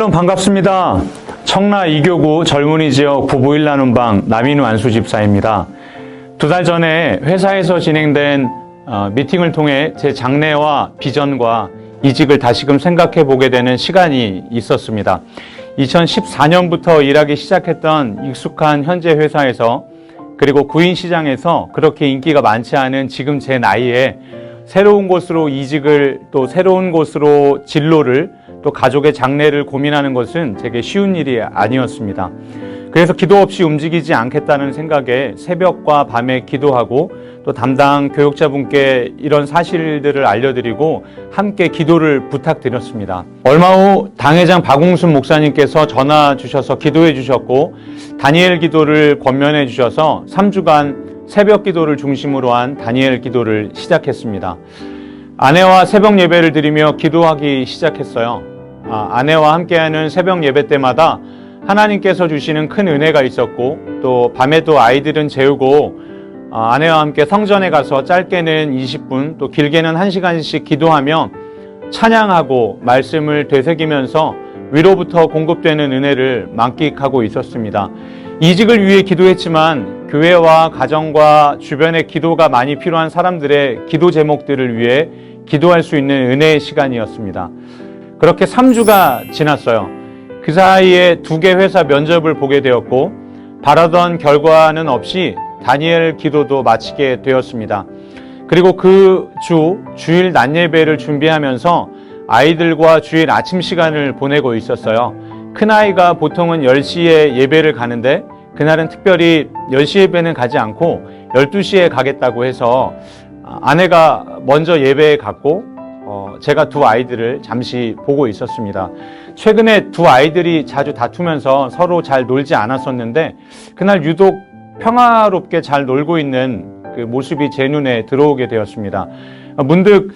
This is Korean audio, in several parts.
샬롬 반갑습니다. 청라 이교구 젊은이 지역 부부 일나눔방 남인우 안수 집사입니다. 2달 전에 회사에서 진행된 미팅을 통해 제 장래와 비전과 이직을 다시금 생각해 보게 되는 시간이 있었습니다. 2014년부터 일하기 시작했던 익숙한 현재 회사에서 그리고 구인 시장에서 그렇게 인기가 많지 않은 지금 제 나이에 새로운 곳으로 이직을 또 새로운 곳으로 진로를 또 가족의 장래를 고민하는 것은 제게 쉬운 일이 아니었습니다. 그래서 기도 없이 움직이지 않겠다는 생각에 새벽과 밤에 기도하고 또 담당 교육자분께 이런 사실들을 알려드리고 함께 기도를 부탁드렸습니다. 얼마 후 당회장 박웅순 목사님께서 전화 주셔서 기도해 주셨고 다니엘 기도를 권면해 주셔서 3주간 새벽 기도를 중심으로 한 다니엘 기도를 시작했습니다. 아내와 새벽 예배를 드리며 기도하기 시작했어요. 아내와 함께하는 새벽 예배 때마다 하나님께서 주시는 큰 은혜가 있었고 또 밤에도 아이들은 재우고 아내와 함께 성전에 가서 짧게는 20분 또 길게는 1시간씩 기도하며 찬양하고 말씀을 되새기면서 위로부터 공급되는 은혜를 만끽하고 있었습니다. 이직을 위해 기도했지만 교회와 가정과 주변에 기도가 많이 필요한 사람들의 기도 제목들을 위해 기도할 수 있는 은혜의 시간이었습니다. 그렇게 3주가 지났어요. 그 사이에 2개 회사 면접을 보게 되었고 바라던 결과는 없이 다니엘 기도도 마치게 되었습니다. 그리고 그 주일 낮 예배를 준비하면서 아이들과 주일 아침 시간을 보내고 있었어요. 큰아이가 보통은 10시에 예배를 가는데 그날은 특별히 10시 예배는 가지 않고 12시에 가겠다고 해서 아내가 먼저 예배에 갔고 제가 2 아이들을 잠시 보고 있었습니다. 최근에 2 아이들이 자주 다투면서 서로 잘 놀지 않았었는데 그날 유독 평화롭게 잘 놀고 있는 그 모습이 제 눈에 들어오게 되었습니다. 문득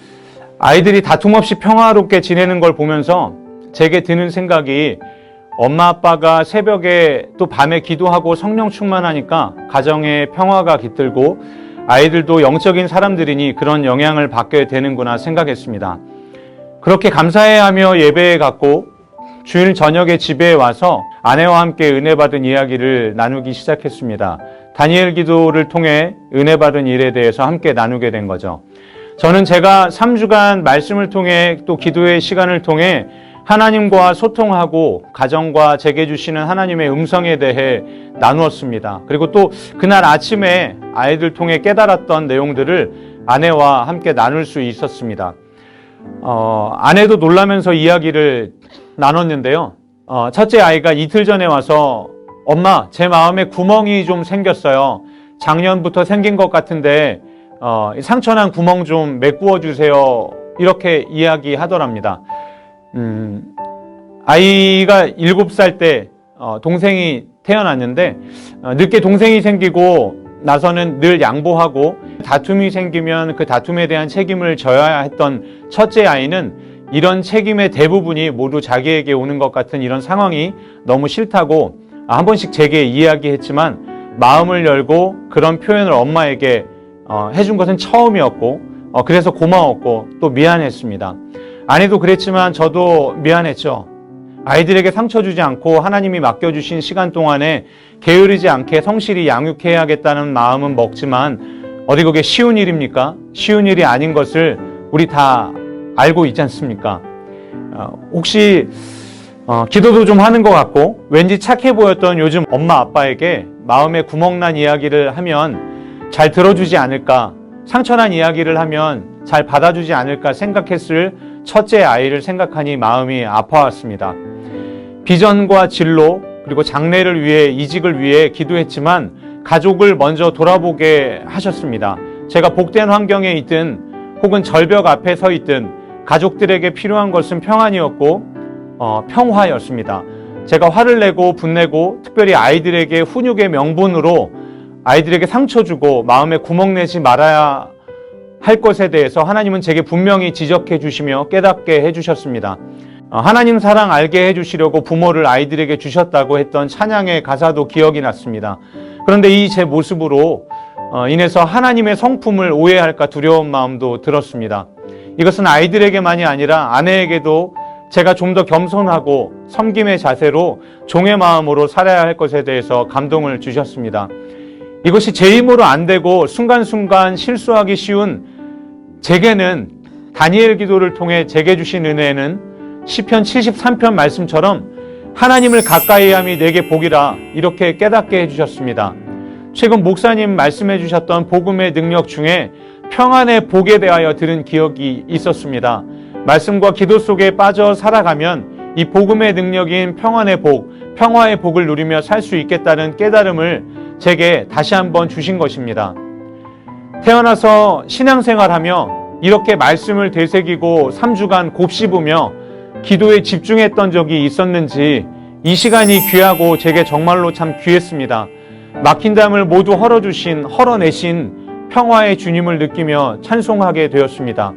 아이들이 다툼 없이 평화롭게 지내는 걸 보면서 제게 드는 생각이 엄마 아빠가 새벽에 또 밤에 기도하고 성령 충만하니까 가정에 평화가 깃들고 아이들도 영적인 사람들이니 그런 영향을 받게 되는구나 생각했습니다. 그렇게 감사해야 하며 예배에 갔고 주일 저녁에 집에 와서 아내와 함께 은혜 받은 이야기를 나누기 시작했습니다. 다니엘 기도를 통해 은혜 받은 일에 대해서 함께 나누게 된 거죠. 저는 제가 3주간 말씀을 통해 또 기도의 시간을 통해 하나님과 소통하고 가정과 제게 주시는 하나님의 음성에 대해 나누었습니다. 그리고 또 그날 아침에 아이들 통해 깨달았던 내용들을 아내와 함께 나눌 수 있었습니다. 아내도 놀라면서 이야기를 나눴는데요. 첫째 아이가 이틀 전에 와서 엄마, 제 마음에 구멍이 좀 생겼어요. 작년부터 생긴 것 같은데 상처난 구멍 좀 메꾸어 주세요. 이렇게 이야기하더랍니다. 아이가 7살 때 동생이 태어났는데 늦게 동생이 생기고 나서는 늘 양보하고 다툼이 생기면 그 다툼에 대한 책임을 져야 했던 첫째 아이는 이런 책임의 대부분이 모두 자기에게 오는 것 같은 이런 상황이 너무 싫다고 한 번씩 제게 이야기했지만 마음을 열고 그런 표현을 엄마에게 해준 것은 처음이었고 그래서 고마웠고 또 미안했습니다. 아내도 그랬지만 저도 미안했죠. 아이들에게 상처 주지 않고 하나님이 맡겨주신 시간 동안에 게으르지 않게 성실히 양육해야겠다는 마음은 먹지만 어디 그게 쉬운 일입니까? 쉬운 일이 아닌 것을 우리 다 알고 있지 않습니까? 혹시 기도도 좀 하는 것 같고 왠지 착해 보였던 요즘 엄마 아빠에게 마음에 구멍난 이야기를 하면 잘 들어주지 않을까, 상처난 이야기를 하면 잘 받아주지 않을까 생각했을 첫째 아이를 생각하니 마음이 아파왔습니다. 비전과 진로 그리고 장래를 위해 이직을 위해 기도했지만 가족을 먼저 돌아보게 하셨습니다. 제가 복된 환경에 있든 혹은 절벽 앞에 서 있든 가족들에게 필요한 것은 평안이었고 평화였습니다. 제가 화를 내고 분내고 특별히 아이들에게 훈육의 명분으로 아이들에게 상처 주고 마음에 구멍 내지 말아야 할 것에 대해서 하나님은 제게 분명히 지적해 주시며 깨닫게 해 주셨습니다. 하나님 사랑 알게 해 주시려고 부모를 아이들에게 주셨다고 했던 찬양의 가사도 기억이 났습니다. 그런데 이 제 모습으로 인해서 하나님의 성품을 오해할까 두려운 마음도 들었습니다. 이것은 아이들에게만이 아니라 아내에게도 제가 좀 더 겸손하고 섬김의 자세로 종의 마음으로 살아야 할 것에 대해서 감동을 주셨습니다. 이것이 제 힘으로 안 되고 순간순간 실수하기 쉬운 제게는 다니엘 기도를 통해 제게 주신 은혜는 시편 73편 말씀처럼 하나님을 가까이 함이 내게 복이라 이렇게 깨닫게 해주셨습니다. 최근 목사님 말씀해 주셨던 복음의 능력 중에 평안의 복에 대하여 들은 기억이 있었습니다. 말씀과 기도 속에 빠져 살아가면 이 복음의 능력인 평안의 복, 평화의 복을 누리며 살 수 있겠다는 깨달음을 제게 다시 한번 주신 것입니다. 태어나서 신앙생활하며 이렇게 말씀을 되새기고 3주간 곱씹으며 기도에 집중했던 적이 있었는지 이 시간이 귀하고 제게 정말로 참 귀했습니다. 막힌 담을 모두 헐어내신 평화의 주님을 느끼며 찬송하게 되었습니다.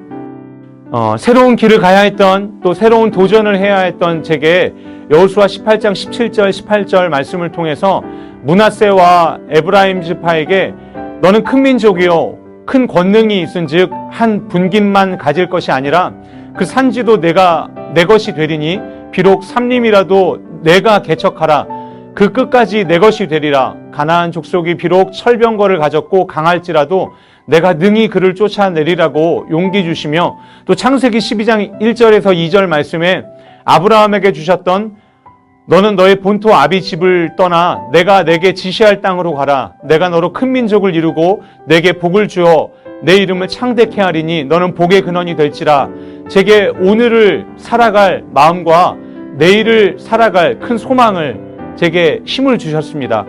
새로운 길을 가야 했던 또 새로운 도전을 해야 했던 제게 여호수아 18장 17절 18절 말씀을 통해서 므낫세와 에브라임 지파에게 너는 큰 민족이요 큰 권능이 있은즉 한 분깃만 가질 것이 아니라 그 산지도 내가 내 것이 되리니 비록 삼림이라도 내가 개척하라 그 끝까지 내 것이 되리라. 가나안 족속이 비록 철병거를 가졌고 강할지라도 내가 능히 그를 쫓아내리라고 용기 주시며 또 창세기 12장 1절에서 2절 말씀에 아브라함에게 주셨던 너는 너의 본토 아비 집을 떠나 내가 내게 지시할 땅으로 가라. 내가 너로 큰 민족을 이루고 내게 복을 주어 내 이름을 창대케 하리니 너는 복의 근원이 될지라. 제게 오늘을 살아갈 마음과 내일을 살아갈 큰 소망을 제게 힘을 주셨습니다.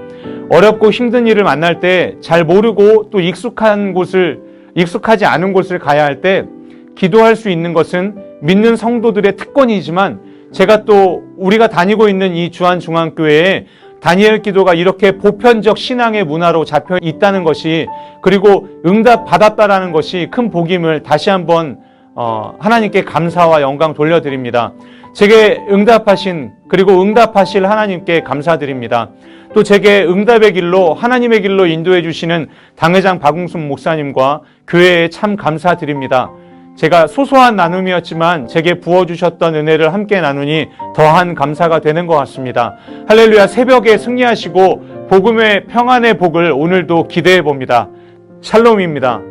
어렵고 힘든 일을 만날 때 잘 모르고 또 익숙하지 않은 곳을 가야 할 때 기도할 수 있는 것은 믿는 성도들의 특권이지만 제가 또 우리가 다니고 있는 이 주한중앙교회에 다니엘 기도가 이렇게 보편적 신앙의 문화로 잡혀 있다는 것이 그리고 응답받았다라는 것이 큰 복임을 다시 한번 하나님께 감사와 영광 돌려드립니다. 제게 응답하신 그리고 응답하실 하나님께 감사드립니다. 또 제게 응답의 길로 하나님의 길로 인도해 주시는 당회장 박웅순 목사님과 교회에 참 감사드립니다. 제가 소소한 나눔이었지만 제게 부어주셨던 은혜를 함께 나누니 더한 감사가 되는 것 같습니다. 할렐루야. 새벽에 승리하시고 복음의 평안의 복을 오늘도 기대해 봅니다. 샬롬입니다.